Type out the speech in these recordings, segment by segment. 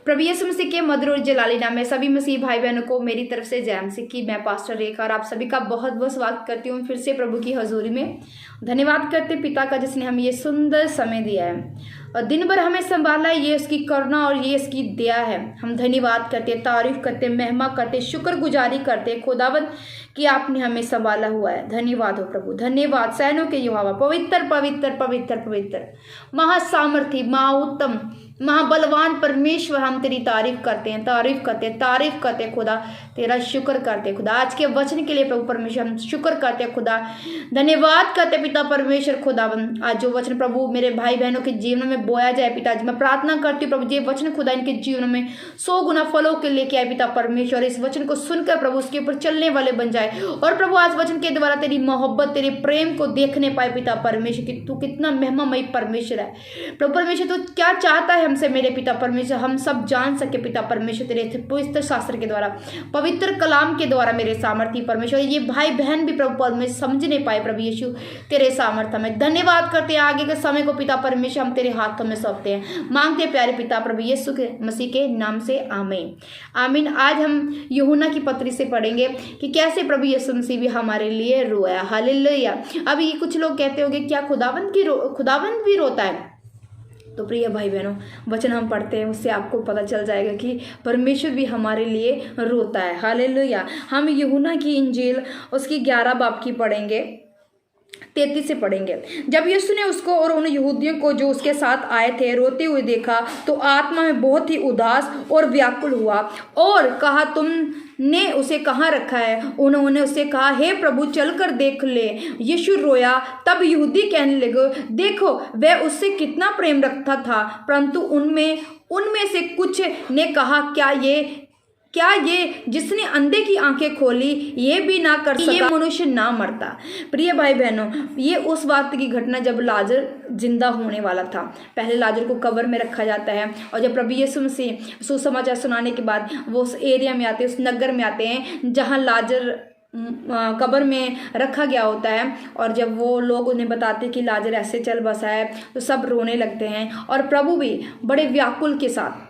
प्रभु यीशु मसीह के मधुर और जलाली नाम में सभी मसीह भाई बहनों को मेरी तरफ से जय मसीह की। मैं पास्टर रेखा और आप सभी का बहुत बहुत स्वागत करती हूँ फिर से प्रभु की हजूरी में। धन्यवाद करते पिता का जिसने हमें ये सुंदर समय दिया है और दिन भर हमें संभाला है। ये उसकी करुणा और ये इसकी दया है। हम धन्यवाद करते, तारीफ करते, महिमा करते, शुक्रगुजारी करते खुदावंद कि आपने हमें संभाला हुआ है। धन्यवाद हो प्रभु, धन्यवाद। सैनों के यहोवा पवित्र पवित्र पवित्र पवित्र महासामर्थी महाउत्तम महाबलवान परमेश्वर, हम तेरी तारीफ करते हैं, तारीफ करते, तारीफ करते खुदा, तेरा शुक्र करते खुदा। आज के वचन के लिए प्रभु परमेश्वर हम शुक्र करते खुदा, धन्यवाद करते पिता परमेश्वर खुदावन। आज जो वचन प्रभु मेरे भाई बहनों के जीवन में बोया जाए पिताजी, मैं प्रार्थना करती हूँ प्रभु ये वचन खुदा इनके जीवन में 100 गुना फलों के लेके आए पिता परमेश्वर। इस वचन को सुनकर प्रभु उसके ऊपर चलने वाले बन जाए और प्रभु आज वचन के द्वारा तेरी मोहब्बत तेरे प्रेम को देखने पाए पिता परमेश्वर कि तू कितना महिमामयी परमेश्वर है। प्रभु परमेश्वर तू क्या चाहता है हमसे मेरे पिता परमेश्वर, हम सब जान सके पिता परमेश्वर तेरे पवित्र शास्त्र के द्वारा, पवित्र कलाम के द्वारा मेरे सामर्थ्य परमेश्वर। ये भाई बहन भी प्रभु परमेश्वर समझ नहीं पाए प्रभु यीशु तेरे सामर्थ्य में। धन्यवाद करते हैं आगे के समय को पिता परमेश्वर हम तेरे हाथों में सौंपते हैं, मांगते प्यारे पिता प्रभु यीशु के मसीह के नाम से आमीन आमीन। आज हम यूहन्ना की पत्री से पढ़ेंगे कि कैसे प्रभु यीशु मसीह भी हमारे लिए रोया। हालेलुया। अब ये कुछ लोग कहते होंगे क्या खुदावंद भी रोता है? तो प्रिय भाई बहनों वचन हम पढ़ते हैं उससे आपको पता चल जाएगा कि परमेश्वर भी हमारे लिए रोता है। हालेलुया। हम यूहन्ना की इंजील उसकी 11 बाब की पढ़ेंगे, 33 से पढ़ेंगे। जब यीशु ने उसको और उन यहूदियों को जो उसके साथ आए थे रोते हुए देखा तो आत्मा में बहुत ही उदास और व्याकुल हुआ और कहा तुमने उसे कहाँ रखा है? उन्होंने उससे कहा हे प्रभु चलकर देख ले। यीशु रोया। तब यहूदी कहने लगे देखो वह उससे कितना प्रेम रखता था। परंतु उनमें से कुछ ने कहा क्या ये जिसने अंधे की आंखें खोली ये भी ना कर सका, ये मनुष्य ना मरता। प्रिय भाई बहनों ये उस वक्त की घटना जब लाजर जिंदा होने वाला था। पहले लाजर को कब्र में रखा जाता है और जब प्रभु यीशु मसीह सुसमाचार सुनाने के बाद वो उस एरिया में आते हैं, उस नगर में आते हैं जहाँ लाजर कब्र में रखा गया होता है। और जब वो लोग उन्हें बताते कि लाजर ऐसे चल बसा है तो सब रोने लगते हैं और प्रभु भी बड़े व्याकुल के साथ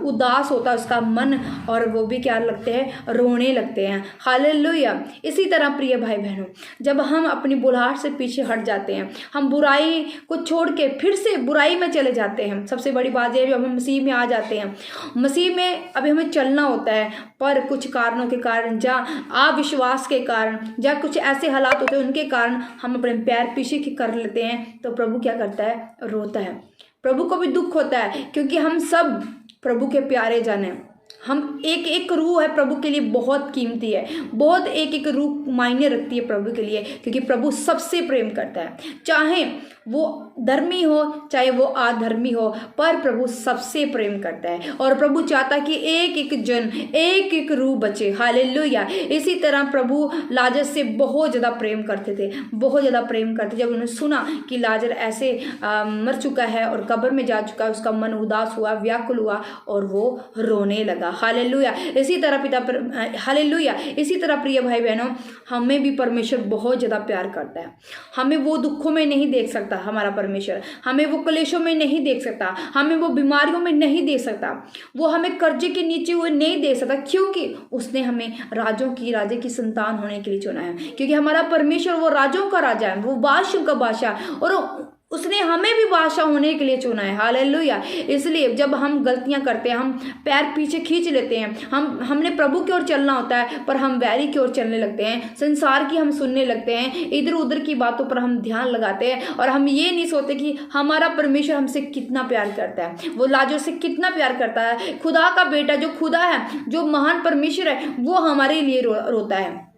उदास होता है उसका मन और वो भी क्या लगते हैं? रोने लगते हैं। हालेलुया। इसी तरह प्रिय भाई बहनों जब हम अपनी बुलाहट से पीछे हट जाते हैं, हम बुराई को छोड़ के फिर से बुराई में चले जाते हैं। सबसे बड़ी बात यह है जब हम मसीह में आ जाते हैं, मसीह में अभी हमें चलना होता है पर कुछ कारणों के कारण या अविश्वास के कारण या कुछ ऐसे हालात होते हैं उनके कारण हम अपने पैर पीछे कर लेते हैं तो प्रभु क्या करता है? रोता है। प्रभु को भी दुख होता है क्योंकि हम सब प्रभु के प्यारे जन हैं। हम एक रूह है प्रभु के लिए बहुत कीमती है, बहुत एक रूह मायने रखती है प्रभु के लिए क्योंकि प्रभु सबसे प्रेम करता है। चाहे वो धर्मी हो चाहे वो अधर्मी हो पर प्रभु सबसे प्रेम करता है और प्रभु चाहता कि एक रूह बचे। हालेलुया। इसी तरह प्रभु लाजर से बहुत ज़्यादा प्रेम करते थे, बहुत ज़्यादा प्रेम करते। जब उन्होंने सुना कि लाजर ऐसे मर चुका है और कब्र में जा चुका है उसका मन उदास हुआ, व्याकुल हुआ और वो रोने लगा। हालेलुया। इसी तरह प्रिय भाई बहनों हमें भी परमेश्वर बहुत ज़्यादा प्यार करता है। हमें वो दुखों में नहीं देख सकता हमारा परमेश्वर, हमें वो क्लेशों में नहीं देख सकता, हमें वो बीमारियों में नहीं देख सकता, वो हमें कर्जे के नीचे हुए नहीं दे सकता क्योंकि उसने हमें राजे की संतान होने के लिए चुना है। क्योंकि हमारा परमेश्वर वो राजों का राजा है, वो बादशाह का बादशाह और उसने हमें भी बादशाह होने के लिए चुना है। हालेलुया। इसलिए जब हम गलतियां करते हैं, हम पैर पीछे खींच लेते हैं, हमने प्रभु की ओर चलना होता है पर हम वैरी की ओर चलने लगते हैं, संसार की हम सुनने लगते हैं, इधर उधर की बातों पर हम ध्यान लगाते हैं और हम ये नहीं सोचते कि हमारा परमेश्वर हमसे कितना प्यार करता है, वो लाजर से कितना प्यार करता है। खुदा का बेटा जो खुदा है, जो महान परमेश्वर है, वो हमारे लिए रोता है।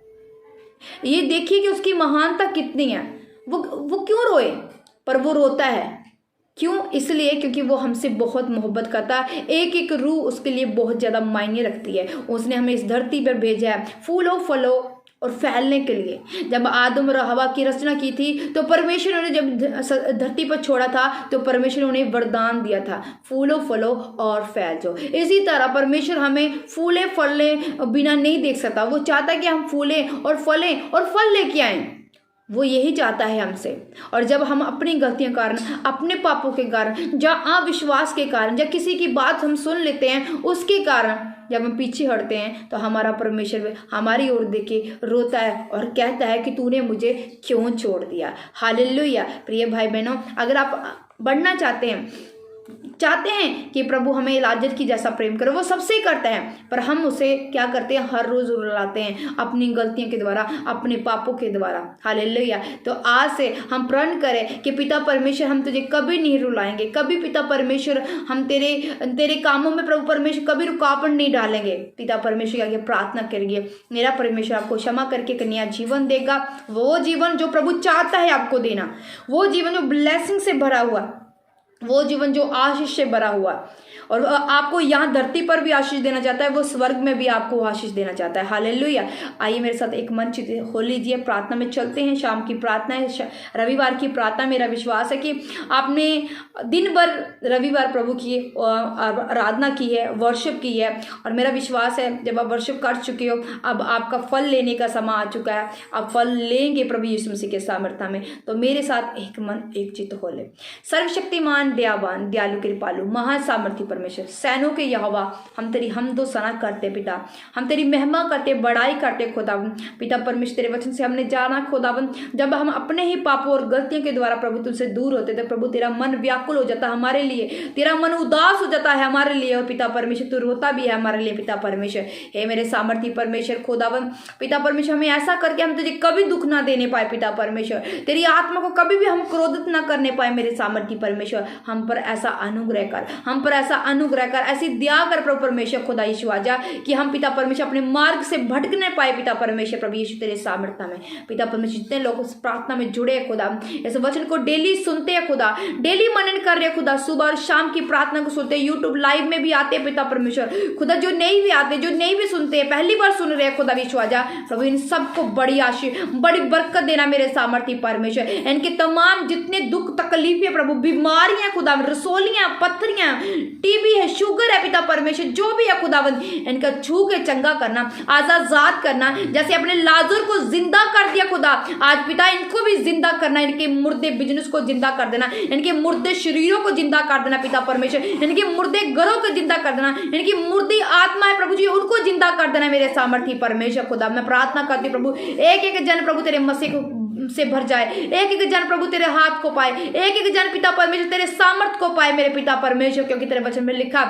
ये देखिए कि उसकी महानता कितनी है। वो क्यों रोए? पर वो रोता है क्यों? इसलिए क्योंकि वो हमसे बहुत मोहब्बत करता है। एक रूह उसके लिए बहुत ज़्यादा मायने रखती है। उसने हमें इस धरती पर भेजा है फूलों फलों और फैलने के लिए। जब आदम और हवा की रचना की थी तो परमेश्वर ने जब धरती पर छोड़ा था तो परमेश्वर ने उन्हें वरदान दिया था फूलों फलों और फैल जाओ। इसी तरह परमेश्वर हमें फूले फलने बिना नहीं देख सकता। वो चाहता है कि हम फूलें और फलें और फल लेके आएँ वो यही चाहता है हमसे। और जब हम अपनी गलतियों के कारण, अपने पापों के कारण, या अविश्वास के कारण, या किसी की बात हम सुन लेते हैं उसके कारण जब हम पीछे हटते हैं, तो हमारा परमेश्वर हमारी ओर देख के रोता है और कहता है कि तूने मुझे क्यों छोड़ दिया। हालेलुया। प्रिय भाई बहनों, अगर आप बढ़ना चाहते हैं कि प्रभु हमें इलाजत की जैसा प्रेम करे, वो सबसे करता है, पर हम उसे क्या करते हैं, हर रोज रुलाते हैं अपनी गलतियों के द्वारा, अपने पापों के द्वारा। हालेलुया। तो आज से हम प्रण करें कि पिता परमेश्वर हम तुझे कभी नहीं रुलाएंगे, कभी पिता परमेश्वर हम तेरे कामों में प्रभु परमेश्वर कभी रुकावट नहीं डालेंगे। पिता परमेश्वर के आगे प्रार्थना करेंगे, मेरा परमेश्वर आपको क्षमा करके कन्या जीवन देगा, वो जीवन जो प्रभु चाहता है आपको देना, वो जीवन जो ब्लेसिंग से भरा हुआ, वो जीवन जो आशीष से भरा हुआ, और आपको यहाँ धरती पर भी आशीष देना चाहता है, वो स्वर्ग में भी आपको आशीष देना चाहता है। हालेलुया। आइए मेरे साथ एक मन खोल लीजिए, प्रार्थना में चलते हैं। शाम की प्रार्थना है, रविवार की प्रार्थना। मेरा विश्वास है कि आपने दिन भर रविवार प्रभु की आराधना की है, वर्शिप की है, और मेरा विश्वास है जब आप वर्शिप कर चुके हो, अब आपका फल लेने का समय आ चुका है। आप फल लेंगे प्रभु यीशु मसीह के सामर्थ्य में। तो मेरे साथ एक मन एक चित्त खोले। सर्वशक्तिमान, दयावान, दयालु, कृपालु, महासामर्थी परमेश्वर, सैनों के यहोवा, हम तेरी हमदो सना करते पिता, हम तेरी महिमा करते, बड़ाई करते खुदावन। पिता परमेश्वर, तेरे वचन से हमने जाना खुदावन, जब हम अपने ही पापों और गलतियों के द्वारा प्रभु तुझसे दूर होते थे, प्रभु तेरा मन व्याकुल हो जाता हमारे लिए, तेरा मन उदास हो जाता है हमारे लिए, और पिता परमेश्वर तू रोता भी है हमारे लिए। पिता परमेश्वर, हे मेरे सामर्थी परमेश्वर खुदावन, पिता परमेश्वर हमें ऐसा करके हम तुझे कभी दुख ना देने पाए। पिता परमेश्वर, तेरी आत्मा को कभी भी हम क्रोधित ना करने पाए। मेरे सामर्थी परमेश्वर, हम पर ऐसा अनुग्रह कर, हम पर ऐसा अनुग्रह कर, ऐसी दया कर प्रभु परमेश्वर खुदा यीशु आजा, कि हम पिता परमेश्वर अपने मार्ग से भटकने पाए। पिता परमेश्वर प्रभु यीशु तेरे सामर्थ्य में, पिता परमेश्वर जितने लोग इस प्रार्थना में जुड़े हैं खुदा, इस वचन को डेली सुनते हैं खुदा, डेली मनन कर रहे हैं खुदा, सुबह और शाम की प्रार्थना को सुनते हैं, यूट्यूब लाइव में भी आते हैं पिता परमेश्वर खुदा, जो नहीं भी आते, जो नहीं भी सुनते हैं, पहली बार सुन रहे हैं खुदा यीशु आजा, प्रभु इन सबको बड़ी आशीष, बड़ी बरकत देना मेरे सामर्थी परमेश्वर। इनके तमाम जितने दुख तकलीफें प्रभु, बीमारियां खुदा, रसोलियां, पत्थरियां, टीबी है, शुगर है पिता परमेश्वर, जो भी है खुदावंद, इनका छू के चंगा करना, आजाद करना, जैसे अपने लाजर को जिंदा कर दिया खुदा, आज पिता इनको भी जिंदा करना, इनके मुर्दे बिजनेस को जिंदा कर देना, इनके मुर्दे शरीरों को जिंदा कर देना पिता परमेश्वर, इनके मुर्दे घरों को जिंदा कर देना, इनकी मुर्दी आत्मा है प्रभु जी उनको जिंदा कर देना मेरे सामर्थी परमेश्वर खुदा। मैं प्रार्थना करती हूँ प्रभु, एक एक जन प्रभु तेरे मसीह को से भर जाए, एक एक जन प्रभु तेरे हाथ को पाए, एक एक जन पिता परमेश्वर तेरे सामर्थ को पाए मेरे पिता परमेश्वर, क्योंकि तेरे वचन में लिखा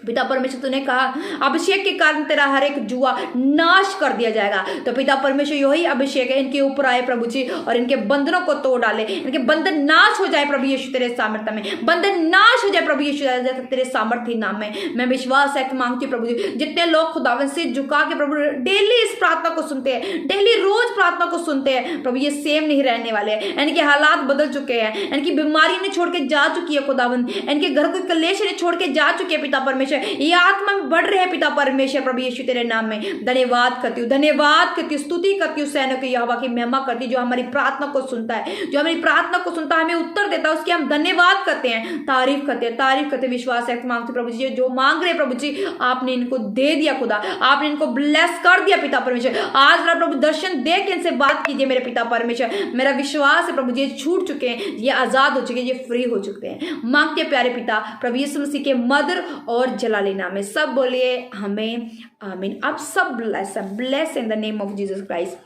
पिता परमेश्वर तूने कहा अभिषेक के कारण तेरा हर एक जुआ नाश कर दिया जाएगा। तो पिता परमेश्वर यही अभिषेक है, इनके ऊपर आए प्रभु जी, और इनके बंधनों को तोड़ डाले, इनके बंधन नाश हो जाए प्रभु यीशु तेरे सामर्थ्य में, बंधन नाश हो जाए प्रभु यीशु तेरे सामर्थ्य नाम में। मैं विश्वास है मांगती हूँ प्रभु जी, जितने लोग खुदावन से झुका के प्रभु डेली इस प्रार्थना को सुनते हैं, डेली रोज प्रार्थना को सुनते हैं प्रभु, ये सेम नहीं रहने वाले, इनके हालात बदल चुके हैं, इनकी बीमारी ने छोड़ के जा चुकी है खुदावन, इनके घर को कलेश ने छोड़ के जा चुके हैं पिता परमेश्वर, ये आत्मा में बढ़ रहे हैं पिता परमेश्वर प्रभु यीशु तेरे नाम में। धन्यवाद करती हूँ, धन्यवाद करती हूँ, स्तुति करती हूँ सैनिक के यहोवा की महिमा करती, जो हमारी प्रार्थना को सुनता है, जो हमारी प्रार्थना को सुनता है, हमें उत्तर देता है, उसकी हम धन्यवाद करते हैं, तारीफ करते हैं, तारीफ करते। विश्वास है मांगते प्रभु जी, जो मांग रहे प्रभु जी आपने इनको दे दिया खुदा, आपने इनको ब्लेस कर दिया पिता परमेश्वर। आज प्रभु दर्शन दे के इनसे बात कीजिए मेरे पिता परमेश्वर। मेरा विश्वास है प्रभु जी छूट चुके हैं, ये आजाद हो चुके हैं, ये फ्री हो चुके हैं। मांगते प्यारे पिता प्रभु यीशु मसीह के मधुर और जलाली नाम में सब बोलिए हमें आमीन। आप सब bless in the name of Jesus Christ,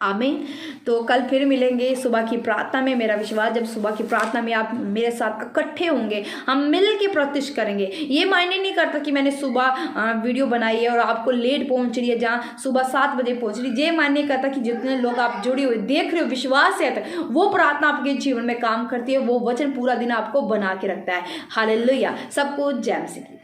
आमीन। तो कल फिर मिलेंगे सुबह की प्रार्थना में। मेरा विश्वास जब सुबह की प्रार्थना में आप मेरे साथ इकट्ठे होंगे, हम मिल के प्रतिष्ठा करेंगे। ये मायने नहीं करता कि मैंने सुबह वीडियो बनाई है और आपको लेट पहुंच रही है, जहाँ सुबह 7 बजे पहुंच रही है। ये मायने करता कि जितने लोग आप जुड़े हुए देख रहे हो, विश्वास है तो वो प्रार्थना आपके जीवन में काम करती है, वो वचन पूरा दिन आपको बना के रखता है। हालेलुया। सबको जय मसीह।